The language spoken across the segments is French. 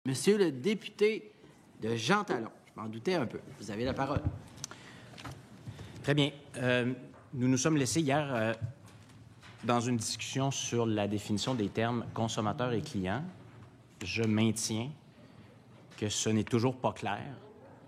Monsieur le député de Jean Talon. Je m'en doutais un peu. Vous avez la parole. Très bien. Nous nous sommes laissés hier dans une discussion sur la définition des termes consommateurs et clients. Je maintiens que ce n'est toujours pas clair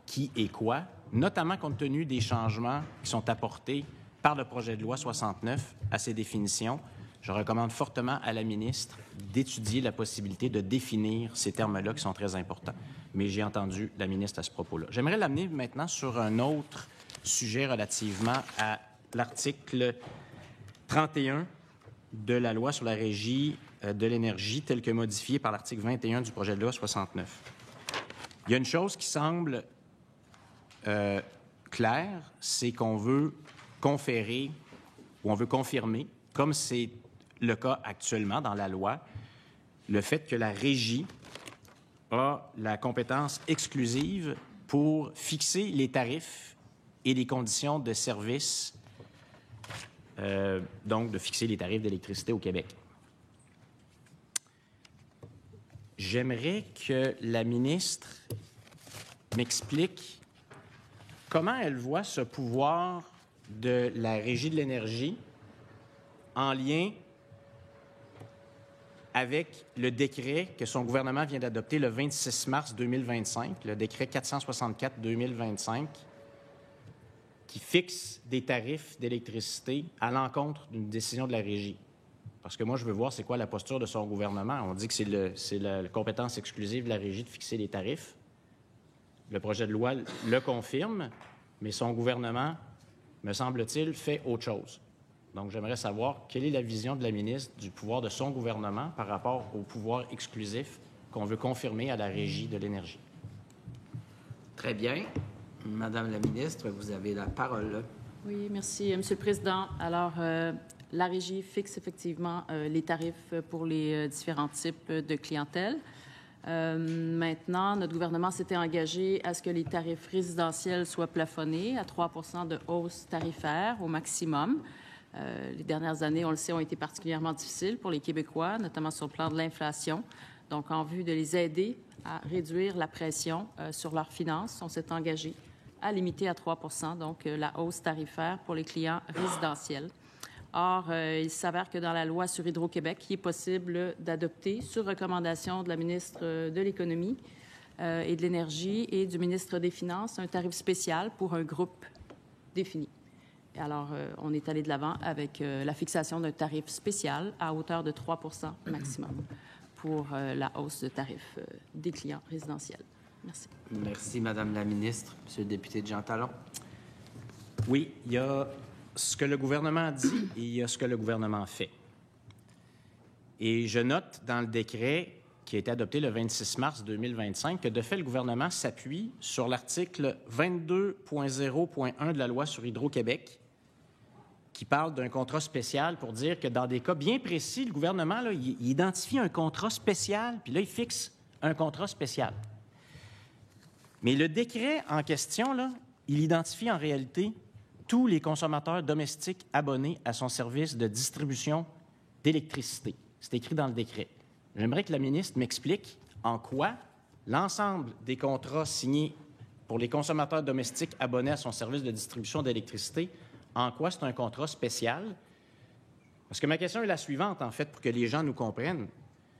qui et quoi, notamment compte tenu des changements qui sont apportés par le projet de loi 69 à ces définitions. Je recommande fortement à la ministre d'étudier la possibilité de définir ces termes-là qui sont très importants. Mais j'ai entendu la ministre à ce propos-là. J'aimerais l'amener maintenant sur un autre sujet relativement à l'article 31 de la loi sur la régie de l'énergie tel que modifié par l'article 21 du projet de loi 69. Il y a une chose qui semble claire, c'est qu'on veut conférer ou on veut confirmer, comme c'est le cas actuellement dans la loi, le fait que la régie a la compétence exclusive pour fixer les tarifs et les conditions de service, donc de fixer les tarifs d'électricité au Québec. J'aimerais que la ministre m'explique comment elle voit ce pouvoir de la Régie de l'énergie en lien avec le décret que son gouvernement vient d'adopter le 26 mars 2025, le décret 464-2025, qui fixe des tarifs d'électricité à l'encontre d'une décision de la Régie. Parce que moi, je veux voir c'est quoi la posture de son gouvernement. On dit que c'est la compétence exclusive de la Régie de fixer les tarifs. Le projet de loi le confirme, mais son gouvernement, me semble-t-il, fait autre chose. Donc, j'aimerais savoir quelle est la vision de la ministre du pouvoir de son gouvernement par rapport au pouvoir exclusif qu'on veut confirmer à la Régie de l'énergie. Très bien. Madame la ministre, vous avez la parole. Oui, merci, Monsieur le Président. Alors, la Régie fixe effectivement les tarifs pour les différents types de clientèle. Maintenant, notre gouvernement s'était engagé à ce que les tarifs résidentiels soient plafonnés à 3 % de hausse tarifaire au maximum. Les dernières années, on le sait, ont été particulièrement difficiles pour les Québécois, notamment sur le plan de l'inflation. Donc, en vue de les aider à réduire la pression sur leurs finances, on s'est engagé à limiter à 3 % donc la hausse tarifaire pour les clients résidentiels. Or, il s'avère que dans la loi sur Hydro-Québec, il est possible d'adopter, sur recommandation de la ministre de l'Économie et de l'Énergie et du ministre des Finances, un tarif spécial pour un groupe défini. Et alors, on est allé de l'avant avec la fixation d'un tarif spécial à hauteur de 3 % maximum pour la hausse de tarifs des clients résidentiels. Merci. Merci, Madame la ministre. Monsieur le député de Jean Talon. Oui, il y a ce que le gouvernement dit et il y a ce que le gouvernement fait. Et je note dans le décret qui a été adopté le 26 mars 2025 que, de fait, le gouvernement s'appuie sur l'article 22.0.1 de la loi sur Hydro-Québec qui parle d'un contrat spécial pour dire que dans des cas bien précis, le gouvernement, là, il identifie un contrat spécial, puis là, il fixe un contrat spécial. Mais le décret en question, là, il identifie en réalité tous les consommateurs domestiques abonnés à son service de distribution d'électricité. C'est écrit dans le décret. J'aimerais que la ministre m'explique en quoi l'ensemble des contrats signés pour les consommateurs domestiques abonnés à son service de distribution d'électricité, en quoi c'est un contrat spécial. Parce que ma question est la suivante, en fait, pour que les gens nous comprennent.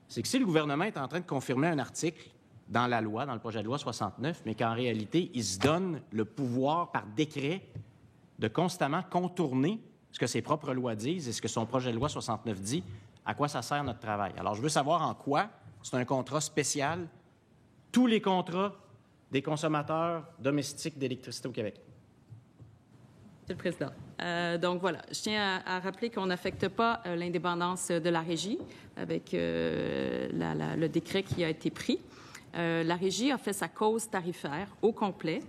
C'est que si le gouvernement est en train de confirmer un article dans la loi, dans le projet de loi 69, mais qu'en réalité, il se donne le pouvoir par décret de constamment contourner ce que ses propres lois disent et ce que son projet de loi 69 dit, à quoi ça sert notre travail. Alors, je veux savoir en quoi c'est un contrat spécial, tous les contrats des consommateurs domestiques d'électricité au Québec. Monsieur le Président. Donc voilà, je tiens à rappeler qu'on n'affecte pas l'indépendance de la Régie avec le décret qui a été pris. La Régie a fait sa cause tarifaire au complet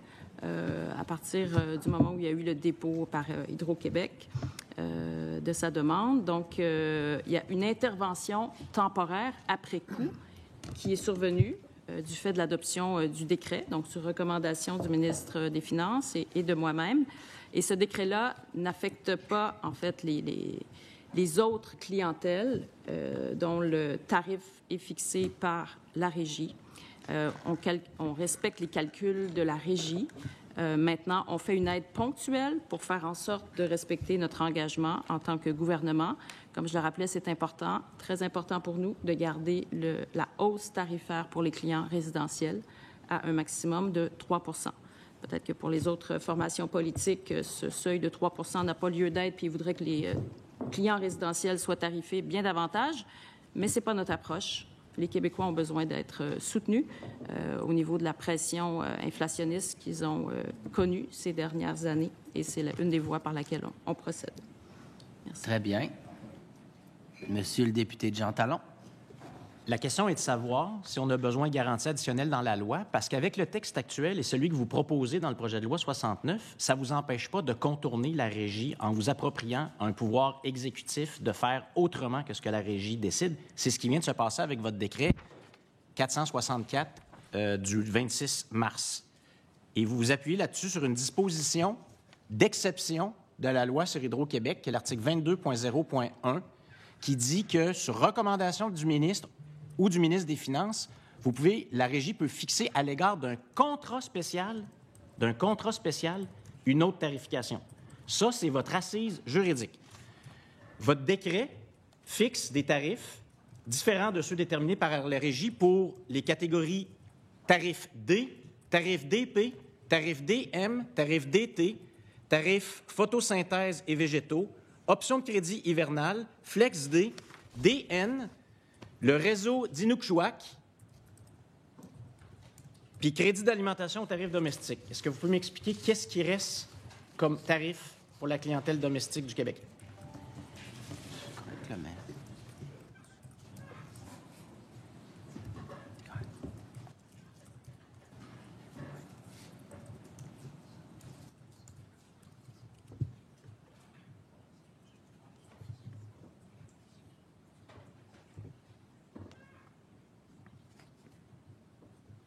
à partir du moment où il y a eu le dépôt par Hydro-Québec de sa demande. Donc, il y a une intervention temporaire après coup qui est survenue du fait de l'adoption du décret, donc sur recommandation du ministre des Finances et de moi-même. Et ce décret-là n'affecte pas, en fait, les autres clientèles dont le tarif est fixé par la Régie. On respecte les calculs de la régie. Maintenant, on fait une aide ponctuelle pour faire en sorte de respecter notre engagement en tant que gouvernement. Comme je le rappelais, c'est important, très important pour nous de garder la hausse tarifaire pour les clients résidentiels à un maximum de 3 %. Peut-être que pour les autres formations politiques, ce seuil de 3 % n'a pas lieu d'être, puis ils voudraient que les clients résidentiels soient tarifés bien davantage, mais ce n'est pas notre approche. Les Québécois ont besoin d'être soutenus au niveau de la pression inflationniste qu'ils ont connue ces dernières années, et c'est une des voies par laquelle on procède. Merci. Très bien. Monsieur le député Jean Talon. La question est de savoir si on a besoin de garanties additionnelles dans la loi, parce qu'avec le texte actuel et celui que vous proposez dans le projet de loi 69, ça ne vous empêche pas de contourner la régie en vous appropriant un pouvoir exécutif de faire autrement que ce que la régie décide. C'est ce qui vient de se passer avec votre décret 464 du 26 mars. Et vous vous appuyez là-dessus sur une disposition d'exception de la loi sur Hydro-Québec, qui est l'article 22.0.1, qui dit que, sur recommandation du ministre ou du ministre des Finances, la régie peut fixer à l'égard d'un contrat spécial, une autre tarification. Ça, c'est votre assise juridique. Votre décret fixe des tarifs différents de ceux déterminés par la régie pour les catégories tarif D, tarif DP, tarif DM, tarif DT, tarif photosynthèse et végétaux, option de crédit hivernal, Flex D, DN, le réseau d'Inukjuak, puis crédit d'alimentation au tarif domestique. Est-ce que vous pouvez m'expliquer qu'est-ce qui reste comme tarif pour la clientèle domestique du Québec?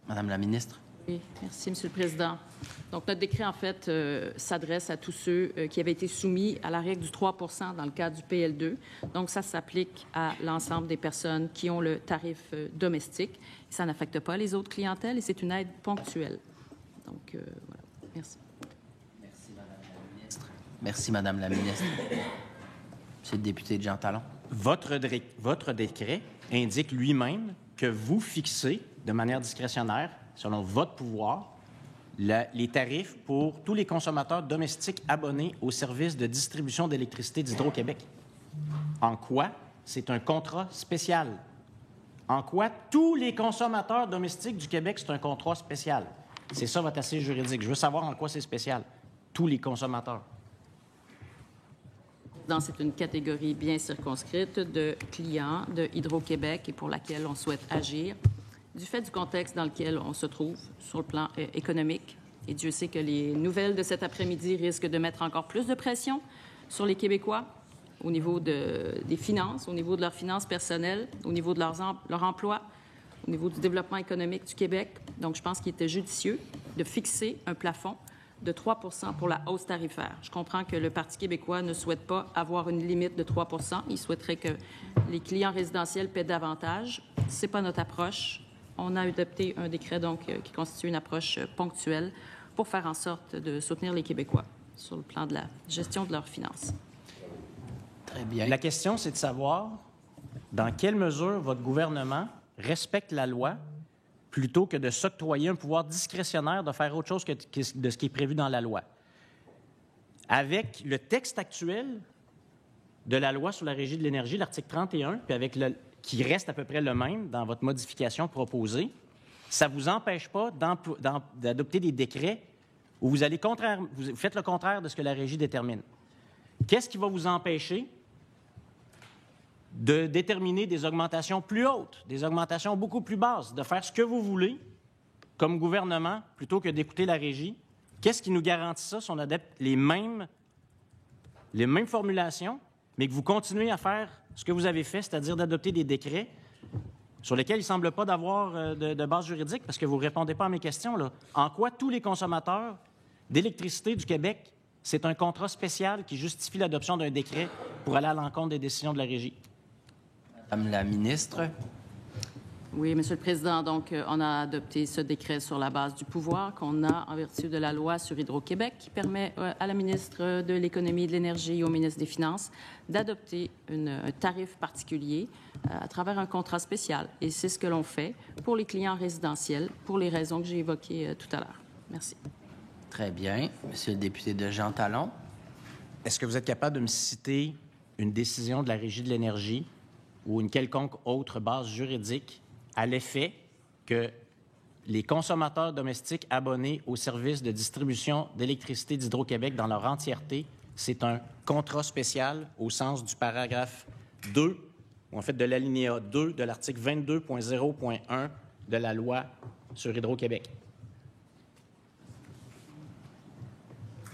Madame la ministre. Oui, merci, Monsieur le Président. Donc, notre décret, en fait, s'adresse à tous ceux qui avaient été soumis à la règle du 3 % dans le cadre du PL2. Donc, ça s'applique à l'ensemble des personnes qui ont le tarif domestique. Ça n'affecte pas les autres clientèles et c'est une aide ponctuelle. Donc, voilà. Merci. Merci, Madame la ministre. Merci, Madame la ministre. Monsieur le député Jean Talon. Votre décret indique lui-même que vous fixez de manière discrétionnaire, selon votre pouvoir, les tarifs pour tous les consommateurs domestiques abonnés au service de distribution d'électricité d'Hydro-Québec. En quoi c'est un contrat spécial? En quoi tous les consommateurs domestiques du Québec, c'est un contrat spécial? C'est ça votre assise juridique. Je veux savoir en quoi c'est spécial. Tous les consommateurs. C'est une catégorie bien circonscrite de clients de Hydro-Québec et pour laquelle on souhaite agir. Du fait du contexte dans lequel on se trouve sur le plan économique, et Dieu sait que les nouvelles de cet après-midi risquent de mettre encore plus de pression sur les Québécois au niveau des finances, au niveau de leurs finances personnelles, au niveau de leur emploi, au niveau du développement économique du Québec. Donc, je pense qu'il était judicieux de fixer un plafond de 3 % pour la hausse tarifaire. Je comprends que le Parti québécois ne souhaite pas avoir une limite de 3 %. Il souhaiterait que les clients résidentiels paient davantage. Ce n'est pas notre approche. On a adopté un décret donc qui constitue une approche ponctuelle pour faire en sorte de soutenir les Québécois sur le plan de la gestion de leurs finances. Très bien. La question, c'est de savoir dans quelle mesure votre gouvernement respecte la loi plutôt que de s'octroyer un pouvoir discrétionnaire de faire autre chose de ce qui est prévu dans la loi. Avec le texte actuel de la loi sur la Régie de l'énergie, l'article 31, puis avec qui reste à peu près le même dans votre modification proposée, ça ne vous empêche pas d'adopter des décrets où vous faites le contraire de ce que la Régie détermine. Qu'est-ce qui va vous empêcher de déterminer des augmentations plus hautes, des augmentations beaucoup plus basses, de faire ce que vous voulez comme gouvernement plutôt que d'écouter la Régie? Qu'est-ce qui nous garantit ça si on adopte les mêmes formulations, mais que vous continuez à faire ce que vous avez fait, c'est-à-dire d'adopter des décrets sur lesquels il ne semble pas d'avoir de base juridique, parce que vous ne répondez pas à mes questions, là. En quoi tous les consommateurs d'électricité du Québec, c'est un contrat spécial qui justifie l'adoption d'un décret pour aller à l'encontre des décisions de la Régie? Madame la ministre. Oui, Monsieur le Président. Donc, on a adopté ce décret sur la base du pouvoir qu'on a en vertu de la loi sur Hydro-Québec qui permet à la ministre de l'Économie et de l'Énergie et au ministre des Finances d'adopter un tarif particulier à travers un contrat spécial. Et c'est ce que l'on fait pour les clients résidentiels pour les raisons que j'ai évoquées tout à l'heure. Merci. Très bien. Monsieur le député de Jean Talon. Est-ce que vous êtes capable de me citer une décision de la Régie de l'énergie ou une quelconque autre base juridique à l'effet que les consommateurs domestiques abonnés au service de distribution d'électricité d'Hydro-Québec dans leur entièreté, c'est un contrat spécial au sens du paragraphe 2, ou en fait de l'alinéa 2 de l'article 22.0.1 de la loi sur Hydro-Québec?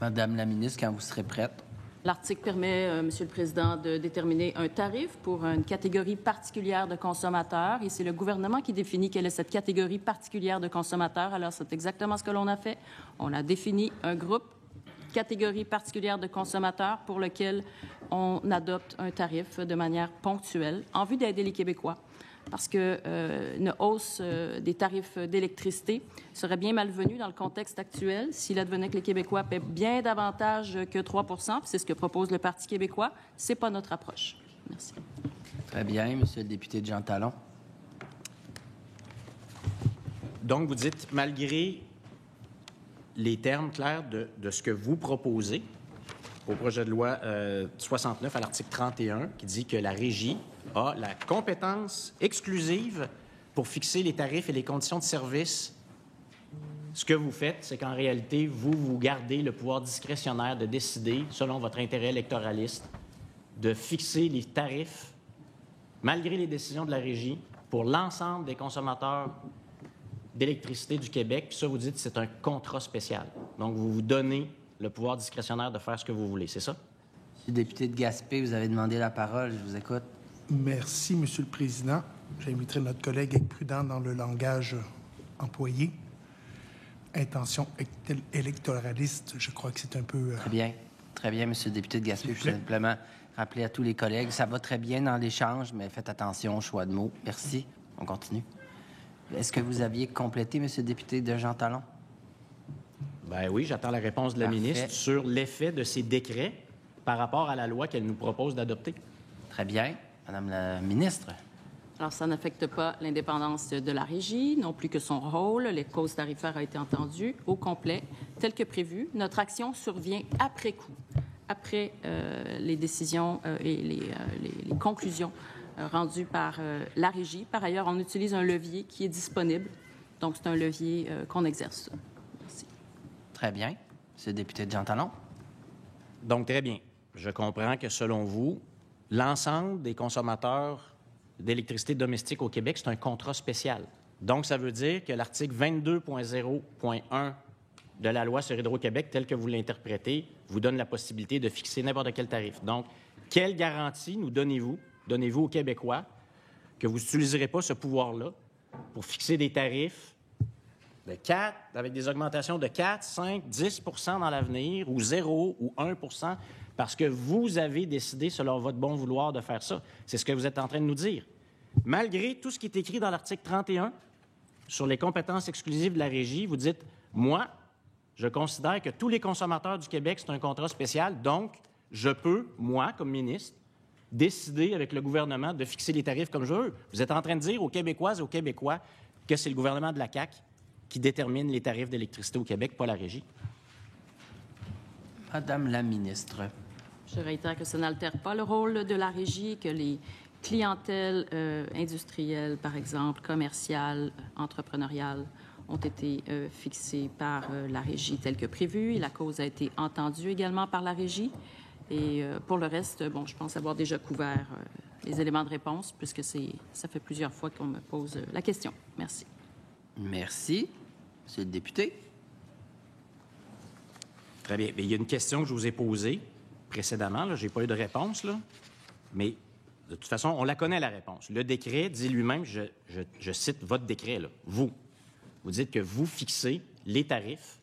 Madame la ministre, quand vous serez prête. L'article permet, Monsieur le Président, de déterminer un tarif pour une catégorie particulière de consommateurs et c'est le gouvernement qui définit quelle est cette catégorie particulière de consommateurs. Alors, c'est exactement ce que l'on a fait. On a défini un groupe, catégorie particulière de consommateurs pour lequel on adopte un tarif de manière ponctuelle en vue d'aider les Québécois. Parce qu'une hausse des tarifs d'électricité serait bien malvenue dans le contexte actuel s'il advenait que les Québécois paient bien davantage que 3 puis c'est ce que propose le Parti québécois. Ce n'est pas notre approche. Merci. Très bien. Monsieur le député de Jean Talon. Donc, vous dites, malgré les termes clairs de ce que vous proposez au projet de loi 69 à l'article 31, qui dit que la Régie a la compétence exclusive pour fixer les tarifs et les conditions de service. Ce que vous faites, c'est qu'en réalité, vous gardez le pouvoir discrétionnaire de décider, selon votre intérêt électoraliste, de fixer les tarifs, malgré les décisions de la Régie, pour l'ensemble des consommateurs d'électricité du Québec. Puis ça, vous dites, c'est un contrat spécial. Donc, vous vous donnez le pouvoir discrétionnaire de faire ce que vous voulez, c'est ça? Monsieur le député de Gaspé, vous avez demandé la parole. Je vous écoute. Merci, Monsieur le Président. J'inviterai notre collègue à être prudent dans le langage employé. Intention électoraliste, je crois que c'est un peu... Très bien. Très bien, Monsieur le député de Gaspé. Je vais simplement rappeler à tous les collègues, ça va très bien dans l'échange, mais faites attention au choix de mots. Merci. On continue. Est-ce que vous aviez complété, Monsieur le député de Jean Talon? Bien oui, j'attends la réponse de la Parfait. ministre sur l'effet de ces décrets par rapport à la loi qu'elle nous propose d'adopter. Très bien. Madame la ministre. Alors, ça n'affecte pas l'indépendance de la Régie, non plus que son rôle. Les causes tarifaires ont été entendues au complet, tel que prévu. Notre action survient après coup, après les décisions et les conclusions rendues par la Régie. Par ailleurs, on utilise un levier qui est disponible. Donc, c'est un levier qu'on exerce. Merci. Très bien. Monsieur le député de Jean Talon. Donc, très bien. Je comprends que, selon vous, l'ensemble des consommateurs d'électricité domestique au Québec, c'est un contrat spécial. Donc, ça veut dire que l'article 22.0.1 de la loi sur Hydro-Québec, tel que vous l'interprétez, vous donne la possibilité de fixer n'importe quel tarif. Donc, quelle garantie nous donnez-vous aux Québécois que vous n'utiliserez pas ce pouvoir-là pour fixer des tarifs de 4, avec des augmentations de 4, 5, 10 % dans l'avenir, ou 0 ou 1 % parce que vous avez décidé, selon votre bon vouloir, de faire ça. C'est ce que vous êtes en train de nous dire. Malgré tout ce qui est écrit dans l'article 31 sur les compétences exclusives de la Régie, vous dites, moi, je considère que tous les consommateurs du Québec, c'est un contrat spécial, donc je peux, moi, comme ministre, décider avec le gouvernement de fixer les tarifs comme je veux. Vous êtes en train de dire aux Québécoises et aux Québécois que c'est le gouvernement de la CAQ qui détermine les tarifs d'électricité au Québec, pas la Régie. Madame la ministre. Je réitère que ça n'altère pas le rôle de la Régie, que les clientèles industrielles, par exemple, commerciales, entrepreneuriales, ont été fixées par la Régie telle que prévu. Et la cause a été entendue également par la Régie. Et pour le reste, bon, je pense avoir déjà couvert les éléments de réponse, puisque ça fait plusieurs fois qu'on me pose la question. Merci. Merci. Monsieur le député. Très bien. Mais il y a une question que je vous ai posée précédemment. Je n'ai pas eu de réponse, là. Mais de toute façon, on la connaît, la réponse. Le décret dit lui-même, je cite votre décret, là, vous dites que vous fixez les tarifs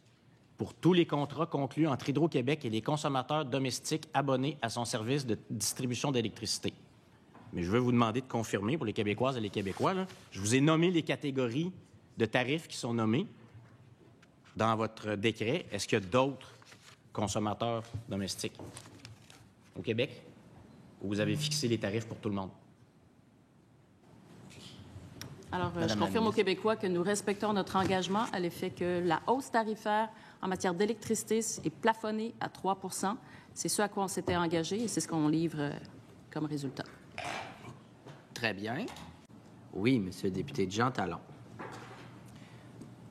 pour tous les contrats conclus entre Hydro-Québec et les consommateurs domestiques abonnés à son service de distribution d'électricité. mais je veux vous demander de confirmer pour les Québécoises et les Québécois. Là, je vous ai nommé les catégories de tarifs qui sont nommées dans votre décret. Est-ce qu'il y a d'autres consommateurs domestiques au Québec où vous avez fixé les tarifs pour tout le monde? Alors, Madame je la confirme aux ministre. Québécois que nous respectons notre engagement à l'effet que la hausse tarifaire en matière d'électricité est plafonnée à 3 %. C'est ce à quoi on s'était engagé et c'est ce qu'on livre comme résultat. Très bien. Oui, Monsieur le député Jean Talon.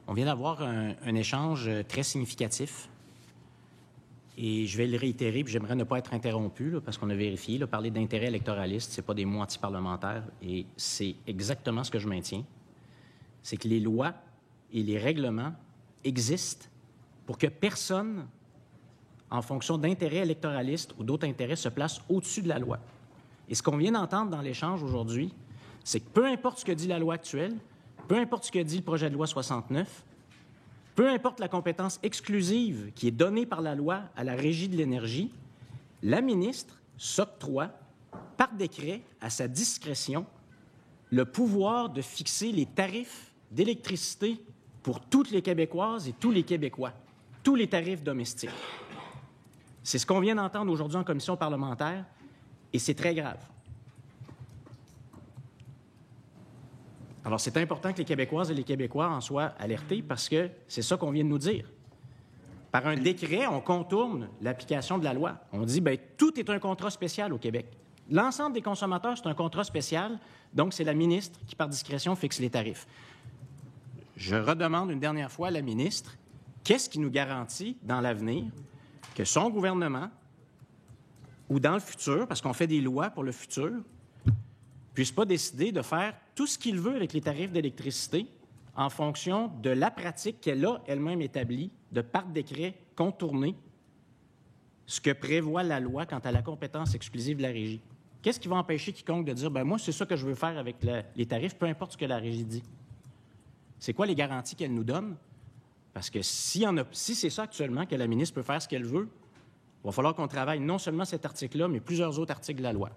On vient d'avoir un échange très significatif et je vais le réitérer, puis j'aimerais ne pas être interrompu là, parce qu'on a vérifié. Là, parler d'intérêt électoraliste, ce n'est pas des mots antiparlementaires et c'est exactement ce que je maintiens. C'est que les lois et les règlements existent pour que personne, en fonction d'intérêts électoralistes ou d'autres intérêts, se place au-dessus de la loi. Et ce qu'on vient d'entendre dans l'échange aujourd'hui, c'est que peu importe ce que dit la loi actuelle, peu importe ce que dit le projet de loi 69, peu importe la compétence exclusive qui est donnée par la loi à la Régie de l'énergie, la ministre s'octroie, par décret, à sa discrétion, le pouvoir de fixer les tarifs d'électricité pour toutes les Québécoises et tous les Québécois, tous les tarifs domestiques. C'est ce qu'on vient d'entendre aujourd'hui en commission parlementaire et c'est très grave. Alors, c'est important que les Québécoises et les Québécois en soient alertés parce que c'est ça qu'on vient de nous dire. Par un décret, on contourne l'application de la loi. On dit, bien, tout est un contrat spécial au Québec. L'ensemble des consommateurs, c'est un contrat spécial, donc c'est la ministre qui, par discrétion, fixe les tarifs. Je redemande une dernière fois à la ministre, qu'est-ce qui nous garantit dans l'avenir que son gouvernement, ou dans le futur, parce qu'on fait des lois pour le futur, puisse pas décider de faire tout ce qu'il veut avec les tarifs d'électricité en fonction de la pratique qu'elle a elle-même établie de par décret contourner ce que prévoit la loi quant à la compétence exclusive de la Régie. Qu'est-ce qui va empêcher quiconque de dire, ben moi, c'est ça que je veux faire avec les tarifs, peu importe ce que la Régie dit? C'est quoi les garanties qu'elle nous donne? Parce que si c'est ça actuellement, que la ministre peut faire ce qu'elle veut, il va falloir qu'on travaille non seulement cet article-là, mais plusieurs autres articles de la loi.